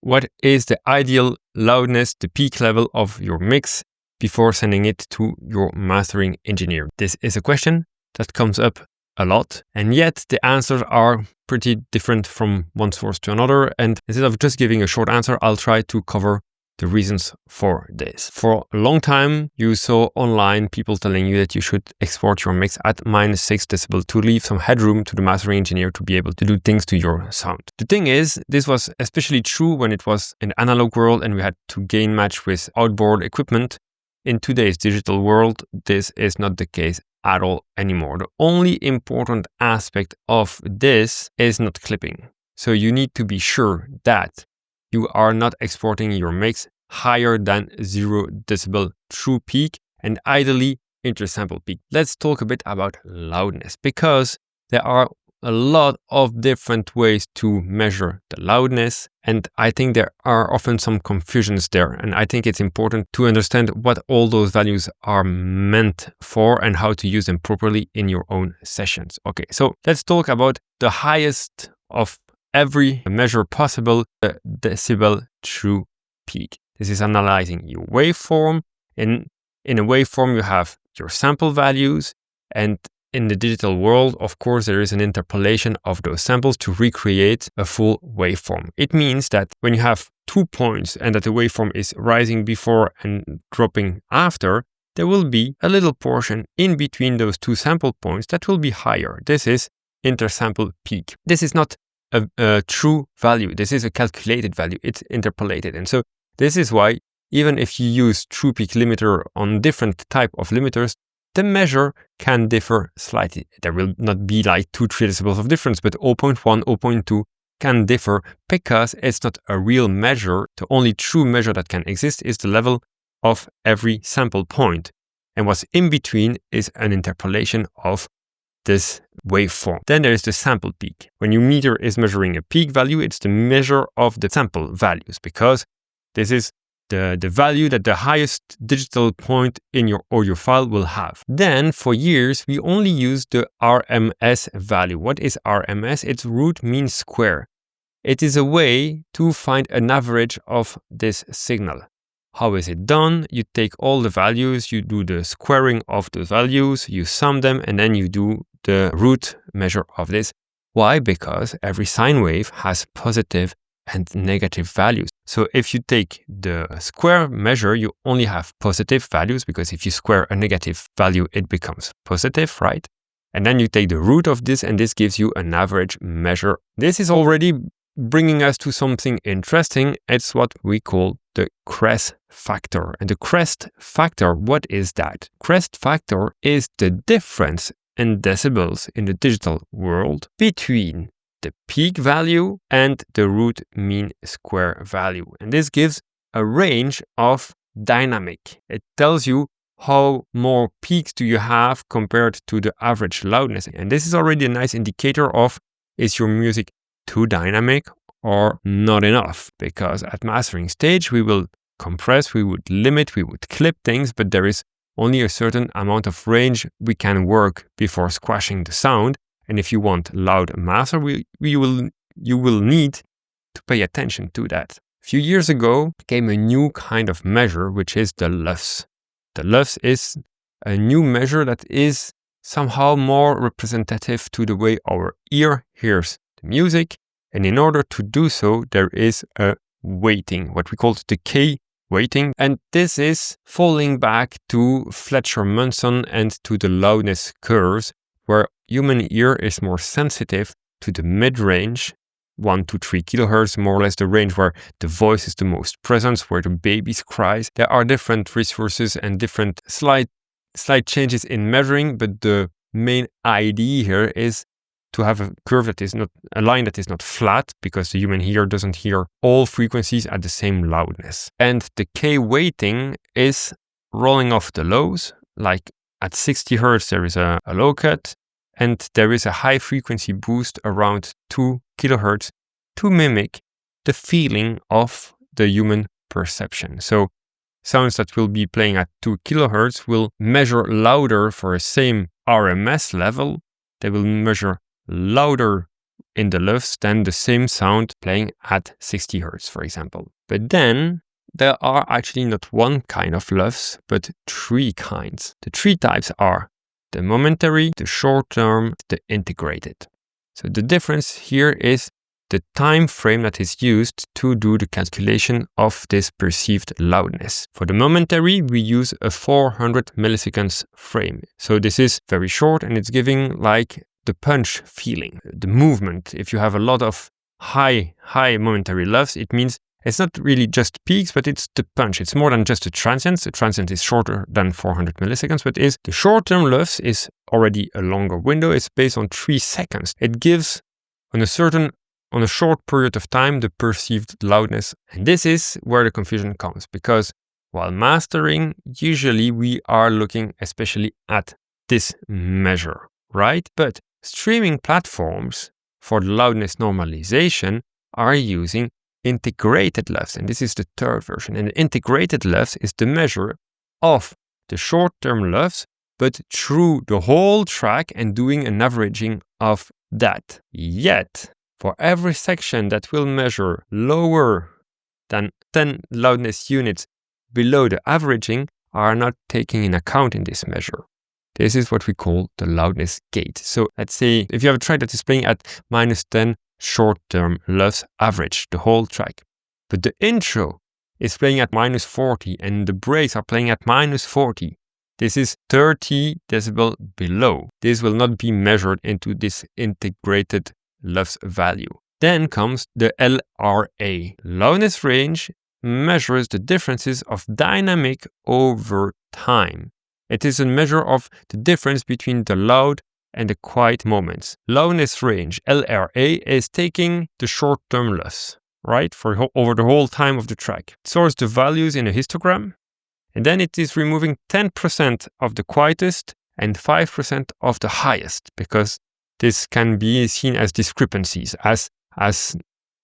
what is the ideal loudness, the peak level of your mix before sending it to your mastering engineer? This is a question that comes up a lot, and yet the answers are pretty different from one source to another. And instead of just giving a short answer, I'll try to cover the reasons for this. For a long time, you saw online people telling you that you should export your mix at -6 decibel to leave some headroom to the mastering engineer to be able to do things to your sound. The thing is, this was especially true when it was an analog world and we had to gain match with outboard equipment. In today's digital world, this is not the case at all anymore. The only important aspect of this is not clipping. So you need to be sure that you are not exporting your mix higher than 0 decibel true peak and ideally intersample peak. Let's talk a bit about loudness, because there are a lot of different ways to measure the loudness, and I think there are often some confusions there, and I think it's important to understand what all those values are meant for and how to use them properly in your own sessions. Okay, so let's talk about the highest of every measure possible, the decibel true peak. This is analyzing your waveform. In a waveform, you have your sample values, and in the digital world, of course, there is an interpolation of those samples to recreate a full waveform. It means that when you have 2 points and that the waveform is rising before and dropping after, there will be a little portion in between those 2 sample points that will be higher. This is intersample peak. This is not a true value. This is a calculated value. It's interpolated. And so this is why even if you use true peak limiter on different type of limiters, the measure can differ slightly. There will not be like 2-3 decibels of difference, but 0.1, 0.2 can differ because it's not a real measure. The only true measure that can exist is the level of every sample point. And what's in between is an interpolation of this waveform. Then there is the sample peak. When your meter is measuring a peak value, it's the measure of the sample values, because this is the value that the highest digital point in your audio file will have. Then for years, we only used the RMS value. What is RMS? It's root mean square. It is a way to find an average of this signal. How is it done? You take all the values, you do the squaring of the values, you sum them, and then you do the root measure of this. Why? Because every sine wave has positive and negative values. So if you take the square measure, you only have positive values, because if you square a negative value, it becomes positive, right? And then you take the root of this, and this gives you an average measure. This is already bringing us to something interesting. It's what we call the Crest Factor. And the Crest Factor, what is that? Crest Factor is the difference in decibels in the digital world between the peak value and the root mean square value. And this gives a range of dynamic. It tells you how more peaks do you have compared to the average loudness. And this is already a nice indicator of, is your music too dynamic or not enough? Because at mastering stage, we will compress, we would limit, we would clip things, but there is only a certain amount of range we can work before squashing the sound. And if you want loud master, you will need to pay attention to that. A few years ago came a new kind of measure, which is the LUFS. The LUFS is a new measure that is somehow more representative to the way our ear hears the music. And in order to do so, there is a weighting, what we call the decay weighting. And this is falling back to Fletcher-Munson and to the loudness curves, where human ear is more sensitive to the mid-range, 1 to 3 kilohertz, more or less the range where the voice is the most present, where the baby's cries. There are different resources and different slight changes in measuring, but the main idea here is to have a curve that is not, a line that is not flat, because the human ear doesn't hear all frequencies at the same loudness. And the K weighting is rolling off the lows, like at 60 Hertz there is a low cut, and there is a high frequency boost around 2 kilohertz to mimic the feeling of the human perception. So sounds that will be playing at 2 kilohertz will measure louder for a same RMS level. They will measure louder in the LUFS than the same sound playing at 60 Hz, for example. But then there are actually not one kind of LUFS, but 3 kinds. The 3 types are the momentary, the short-term, the integrated. So the difference here is the time frame that is used to do the calculation of this perceived loudness. For the momentary, we use a 400 milliseconds frame. So this is very short and it's giving like the punch feeling, the movement. If you have a lot of high momentary LUFS, it means it's not really just peaks, but it's the punch. It's more than just a transient. The transient is shorter than 400 milliseconds, but the short-term LUFS is already a longer window. It's based on 3 seconds. It gives on a short period of time the perceived loudness. And this is where the confusion comes, because while mastering, usually we are looking especially at this measure, right? But streaming platforms for the loudness normalization are using integrated LUFS, and this is the 3rd version. And the integrated LUFS is the measure of the short-term LUFS, but through the whole track and doing an averaging of that. Yet, for every section that will measure lower than 10 loudness units below the averaging are not taken in account in this measure. This is what we call the loudness gate. So let's say if you have a track that is playing at -10 short-term LUFS average, the whole track, but the intro is playing at -40 and the breaks are playing at -40. This is 30 decibel below. This will not be measured into this integrated LUFS value. Then comes the LRA. Loudness range measures the differences of dynamic over time. It is a measure of the difference between the loud and the quiet moments. Loudness range, LRA, is taking the short-term LUFS, right, over the whole time of the track. It stores the values in a histogram, and then it is removing 10% of the quietest and 5% of the highest, because this can be seen as discrepancies, as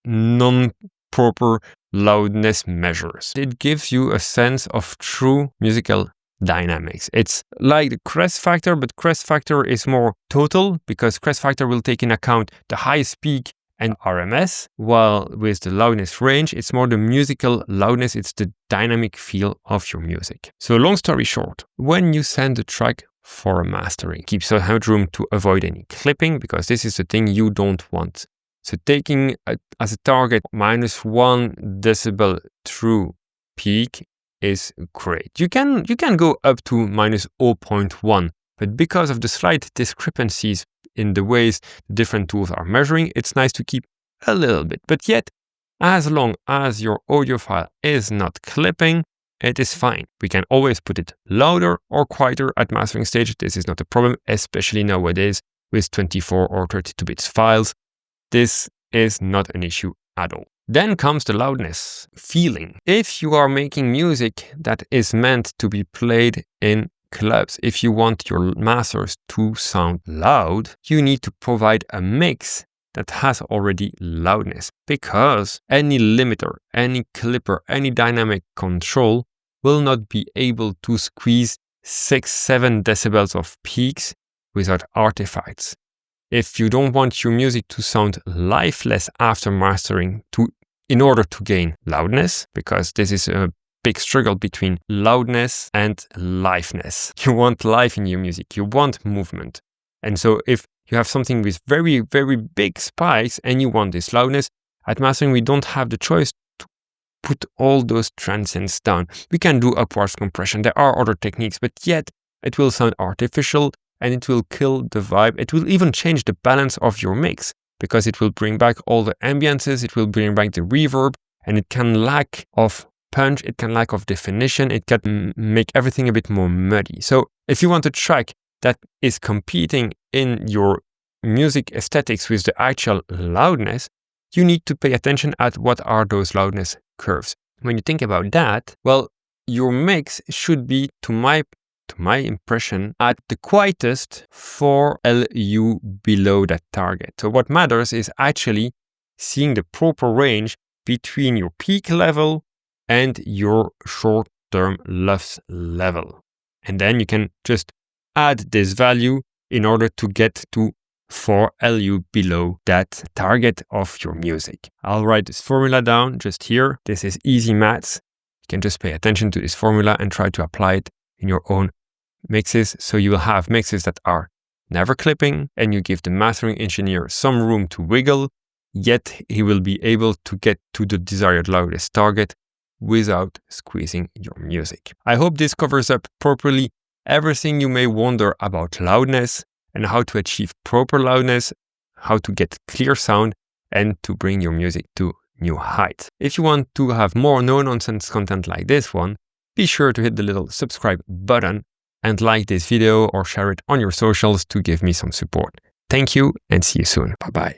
non-proper loudness measures. It gives you a sense of true musical dynamics. It's like the Crest Factor, but Crest Factor is more total because Crest Factor will take in account the highest peak and RMS, while with the loudness range, it's more the musical loudness, it's the dynamic feel of your music. So long story short, when you send a track for a mastering, keep some headroom to avoid any clipping, because this is the thing you don't want. So taking as a target -1 decibel through peak is great. You can go up to -0.1, but because of the slight discrepancies in the ways the different tools are measuring, it's nice to keep a little bit. But yet, as long as your audio file is not clipping, it is fine. We can always put it louder or quieter at mastering stage. This is not a problem, especially nowadays with 24 or 32 bits files. This is not an issue at all. Then comes the loudness feeling. If you are making music that is meant to be played in clubs, if you want your masters to sound loud, you need to provide a mix that has already loudness, because any limiter, any clipper, any dynamic control will not be able to squeeze 6-7 decibels of peaks without artifacts. If you don't want your music to sound lifeless after mastering in order to gain loudness, because this is a big struggle between loudness and liveness. You want life in your music, you want movement. And so if you have something with very, very big spikes and you want this loudness, at mastering we don't have the choice to put all those transients down. We can do upwards compression, there are other techniques, but yet it will sound artificial and it will kill the vibe. It will even change the balance of your mix, because it will bring back all the ambiances, it will bring back the reverb, and it can lack of punch, it can lack of definition, it can make everything a bit more muddy. So if you want a track that is competing in your music aesthetics with the actual loudness, you need to pay attention at what are those loudness curves. When you think about that, well, your mix should be, to my impression, at the quietest 4 LU below that target. So what matters is actually seeing the proper range between your peak level and your short-term LUFS level. And then you can just add this value in order to get to 4 LU below that target of your music. I'll write this formula down just here. This is easy maths. You can just pay attention to this formula and try to apply it in your own mixes. So you will have mixes that are never clipping, and you give the mastering engineer some room to wiggle, yet he will be able to get to the desired loudness target without squeezing your music. I hope this covers up properly everything you may wonder about loudness and how to achieve proper loudness, how to get clear sound, and to bring your music to new heights. If you want to have more no-nonsense content like this one, be sure to hit the little subscribe button and like this video or share it on your socials to give me some support. Thank you and see you soon. Bye-bye.